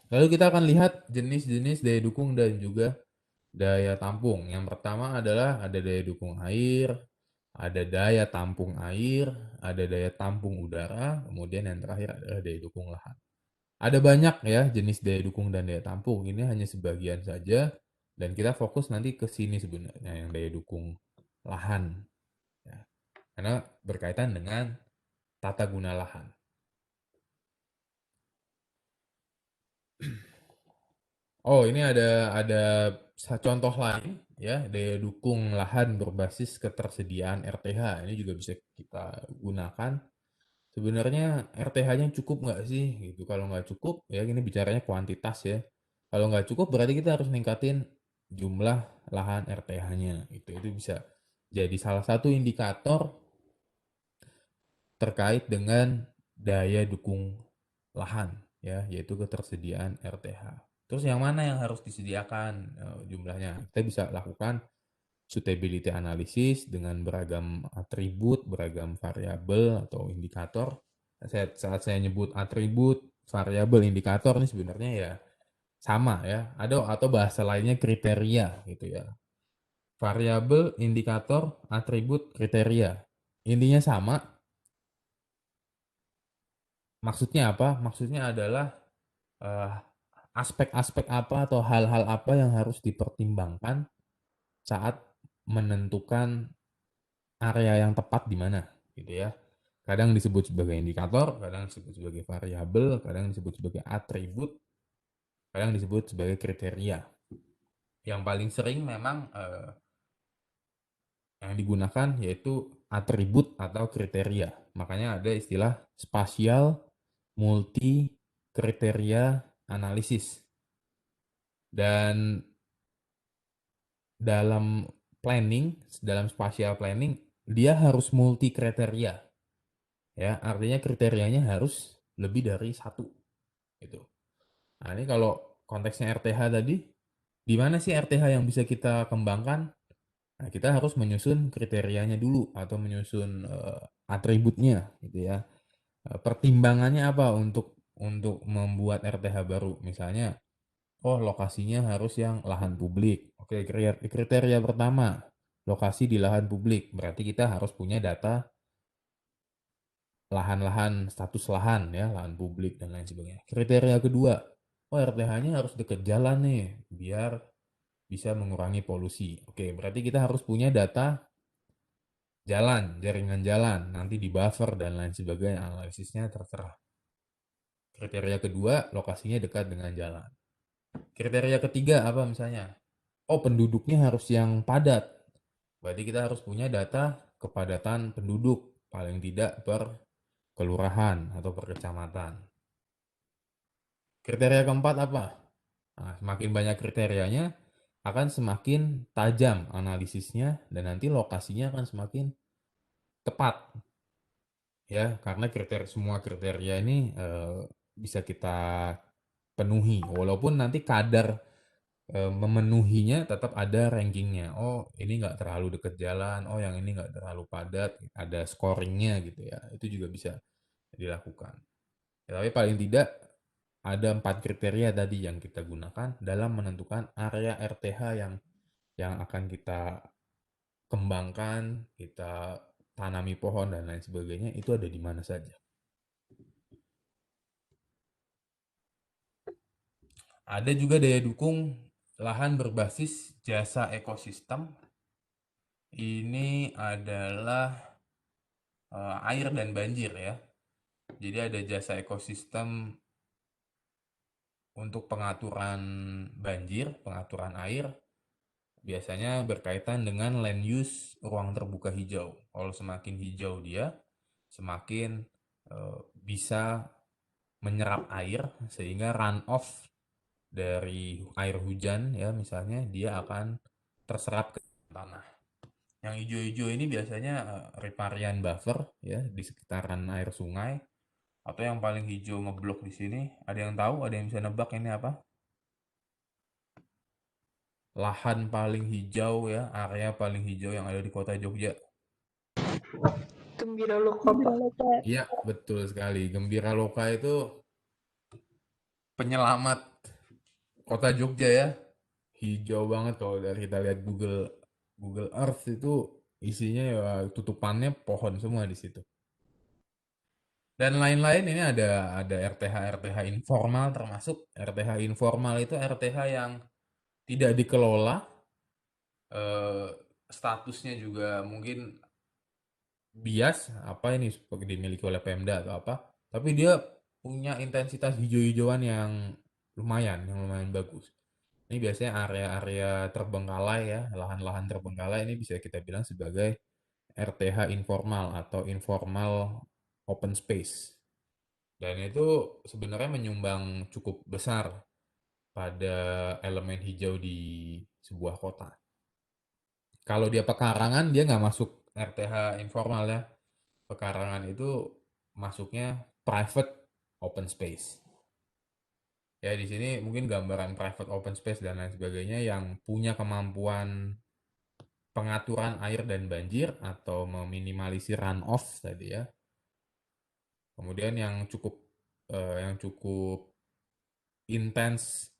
Lalu kita akan lihat jenis-jenis daya dukung dan juga daya tampung. Yang pertama adalah ada daya dukung air, ada daya tampung air, ada daya tampung udara, kemudian yang terakhir adalah daya dukung lahan. Ada banyak ya jenis daya dukung dan daya tampung. Ini hanya sebagian saja dan kita fokus nanti ke sini sebenarnya yang daya dukung lahan. Ya. Karena berkaitan dengan tata guna lahan. Oh, ini ada contoh lain ya, daya dukung lahan berbasis ketersediaan RTH. Ini juga bisa kita gunakan. Sebenarnya RTH-nya cukup nggak sih? Gitu. Kalau nggak cukup, ya ini bicaranya kuantitas ya. Kalau nggak cukup, berarti kita harus ningkatin jumlah lahan RTH-nya. Itu bisa jadi salah satu indikator terkait dengan daya dukung lahan ya, yaitu ketersediaan RTH. Terus yang mana yang harus disediakan jumlahnya? Kita bisa lakukan suitability analysis dengan beragam atribut, beragam variabel atau indikator. Saat saya nyebut atribut, variabel, indikator ini sebenarnya ya sama ya. Ada atau bahasa lainnya kriteria gitu ya. Variabel, indikator, atribut, kriteria. Intinya sama. Maksudnya apa? Maksudnya adalah eh, aspek-aspek apa atau hal-hal apa yang harus dipertimbangkan saat menentukan area yang tepat di mana, gitu ya. Kadang disebut sebagai indikator, kadang disebut sebagai variabel, kadang disebut sebagai atribut, kadang disebut sebagai kriteria. Yang paling sering memang yang digunakan yaitu atribut atau kriteria. Makanya ada istilah spasial multi kriteria analisis. Dan dalam planning, dalam spatial planning, dia harus multi kriteria. Ya, artinya kriterianya harus lebih dari satu. Gitu. Nah, ini kalau konteksnya RTH tadi, di mana sih RTH yang bisa kita kembangkan? Nah, kita harus menyusun kriterianya dulu atau menyusun atributnya, gitu ya. Pertimbangannya apa untuk membuat RTH baru? Misalnya, oh lokasinya harus yang lahan publik. Oke, kriteria pertama, lokasi di lahan publik. Berarti kita harus punya data lahan-lahan, status lahan ya, lahan publik dan lain sebagainya. Kriteria kedua, oh RTH-nya harus deket jalan nih, biar bisa mengurangi polusi. Oke, berarti kita harus punya data jalan, jaringan jalan, nanti di buffer dan lain sebagainya, analisisnya terserah. Kriteria kedua, lokasinya dekat dengan jalan. Kriteria ketiga apa misalnya? Oh, penduduknya harus yang padat. Berarti kita harus punya data kepadatan penduduk, paling tidak per kelurahan atau per kecamatan. Kriteria keempat apa? Nah, semakin banyak kriterianya, akan semakin tajam analisisnya dan nanti lokasinya akan semakin tepat ya, karena semua kriteria ini bisa kita penuhi walaupun nanti kadar memenuhinya tetap ada rankingnya. Oh, ini nggak terlalu deket jalan. Oh, yang ini nggak terlalu padat. Ada scoringnya gitu ya. Itu juga bisa dilakukan. Ya, tapi paling tidak ada 4 kriteria tadi yang kita gunakan dalam menentukan area RTH yang akan kita kembangkan, kita tanami pohon dan lain sebagainya. Itu ada di mana saja. Ada juga daya dukung lahan berbasis jasa ekosistem. Ini adalah air dan banjir ya. Jadi ada jasa ekosistem untuk pengaturan banjir, pengaturan air, biasanya berkaitan dengan land use ruang terbuka hijau. Kalau semakin hijau dia, semakin bisa menyerap air sehingga run off dari air hujan ya misalnya dia akan terserap ke tanah. Yang hijau-hijau ini biasanya riparian buffer ya di sekitaran air sungai. Atau yang paling hijau ngeblok di sini, ada yang tahu? Ada yang bisa nebak ini apa? Lahan paling hijau ya, area paling hijau yang ada di kota Jogja. Gembira Loka, Pak. Iya, betul sekali. Gembira Loka itu penyelamat Kota Jogja ya, hijau banget kalau dari kita lihat Google Google Earth itu isinya ya tutupannya pohon semua di situ. Dan lain-lain ini ada RTH informal termasuk RTH informal itu RTH yang tidak dikelola, eh, statusnya juga mungkin bias apa ini seperti dimiliki oleh Pemda atau apa, tapi dia punya intensitas hijau-hijauan yang lumayan bagus. Ini biasanya area-area terbengkalai ya, lahan-lahan terbengkalai ini bisa kita bilang sebagai RTH informal atau informal open space. Dan itu sebenarnya menyumbang cukup besar pada elemen hijau di sebuah kota. Kalau dia pekarangan, dia nggak masuk RTH informal ya. Pekarangan itu masuknya private open space. Ya di sini mungkin gambaran private open space dan lain sebagainya yang punya kemampuan pengaturan air dan banjir atau meminimalisir runoff tadi ya. Kemudian yang cukup intens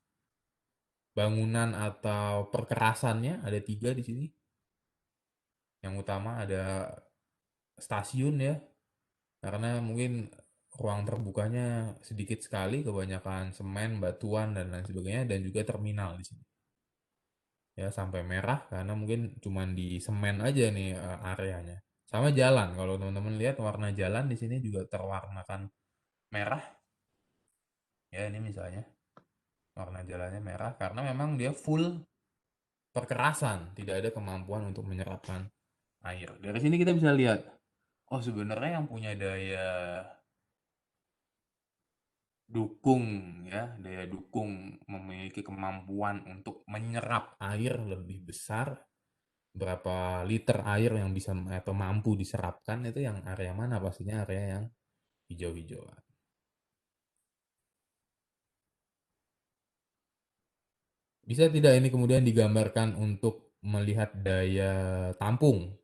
bangunan atau perkerasannya ada 3 di sini. Yang utama ada stasiun ya, karena mungkin ruang terbukanya sedikit sekali, kebanyakan semen, batuan dan lain sebagainya, dan juga terminal di sini. Ya sampai merah karena mungkin cuman di semen aja nih, areanya. Sama jalan, kalau teman-teman lihat warna jalan di sini juga terwarnakan merah. Ya ini misalnya warna jalannya merah karena memang dia full perkerasan, tidak ada kemampuan untuk menyerapkan air. Dari sini kita bisa lihat, oh sebenarnya yang punya daya dukung ya, daya dukung memiliki kemampuan untuk menyerap air lebih besar, berapa liter air yang bisa atau mampu diserapkan itu yang area mana? Pastinya area yang hijau-hijauan. Bisa tidak ini kemudian digambarkan untuk melihat daya tampung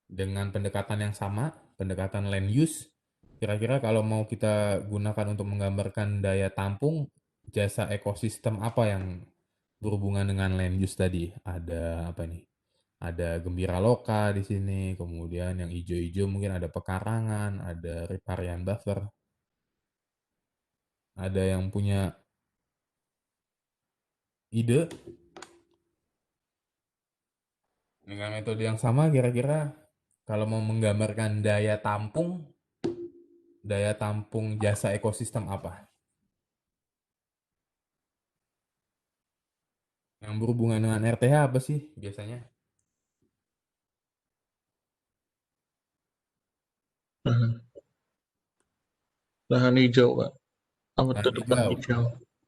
dengan pendekatan yang sama, pendekatan land use? Kira-kira kalau mau kita gunakan untuk menggambarkan daya tampung, jasa ekosistem apa yang berhubungan dengan land use tadi? Ada apa nih? Ada Gembira Loka di sini, kemudian yang hijau-hijau mungkin ada pekarangan, ada riparian buffer. Ada yang punya ide dengan metode yang sama kira-kira kalau mau menggambarkan daya tampung jasa ekosistem apa? Yang berhubungan dengan RTH apa sih biasanya? lahan lahan hijau Pak, apa Lahan tutupan hijau. hijau.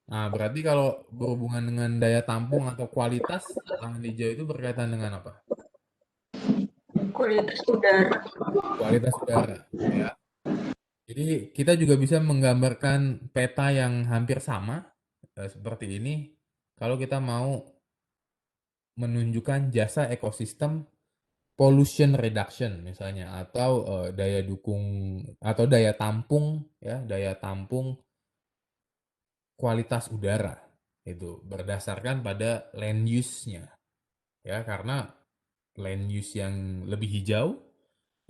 Nah, berarti kalau berhubungan dengan daya tampung atau kualitas, lahan hijau itu berkaitan dengan apa? Kualitas udara. Kualitas udara, ya. Jadi kita juga bisa menggambarkan peta yang hampir sama, seperti ini. Kalau kita mau menunjukkan jasa ekosistem pollution reduction misalnya, atau daya dukung atau daya tampung ya, daya tampung kualitas udara itu berdasarkan pada land use-nya ya, karena land use yang lebih hijau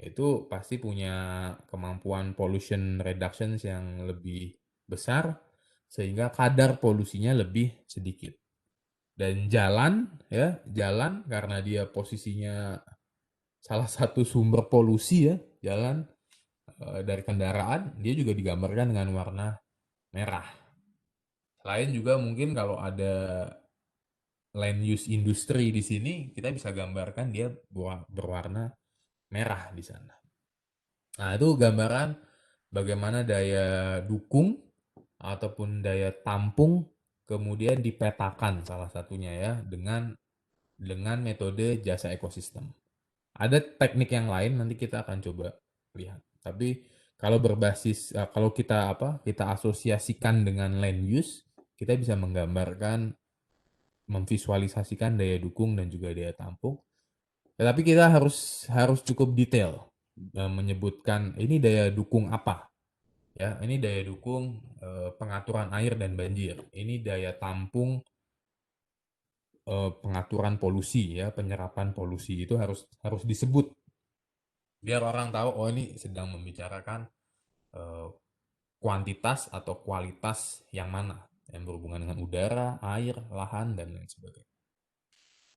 itu pasti punya kemampuan pollution reduction yang lebih besar sehingga kadar polusinya lebih sedikit. Dan jalan ya, jalan karena dia posisinya salah satu sumber polusi ya, jalan dari kendaraan dia juga digambarkan dengan warna merah. Selain juga mungkin kalau ada land use industri di sini, kita bisa gambarkan dia berwarna merah di sana. Nah, itu gambaran bagaimana daya dukung ataupun daya tampung kemudian dipetakan salah satunya ya dengan metode jasa ekosistem. Ada teknik yang lain nanti kita akan coba lihat. Tapi kalau berbasis kalau kita kita asosiasikan dengan land use, kita bisa menggambarkan memvisualisasikan daya dukung dan juga daya tampung. Tetapi kita harus harus cukup detail menyebutkan ini daya dukung apa Ya, ini daya dukung pengaturan air dan banjir. Ini daya tampung pengaturan polusi ya, penyerapan polusi itu harus harus disebut biar orang tahu oh ini sedang membicarakan eh, kuantitas atau kualitas yang mana yang berhubungan dengan udara, air, lahan dan lain sebagainya.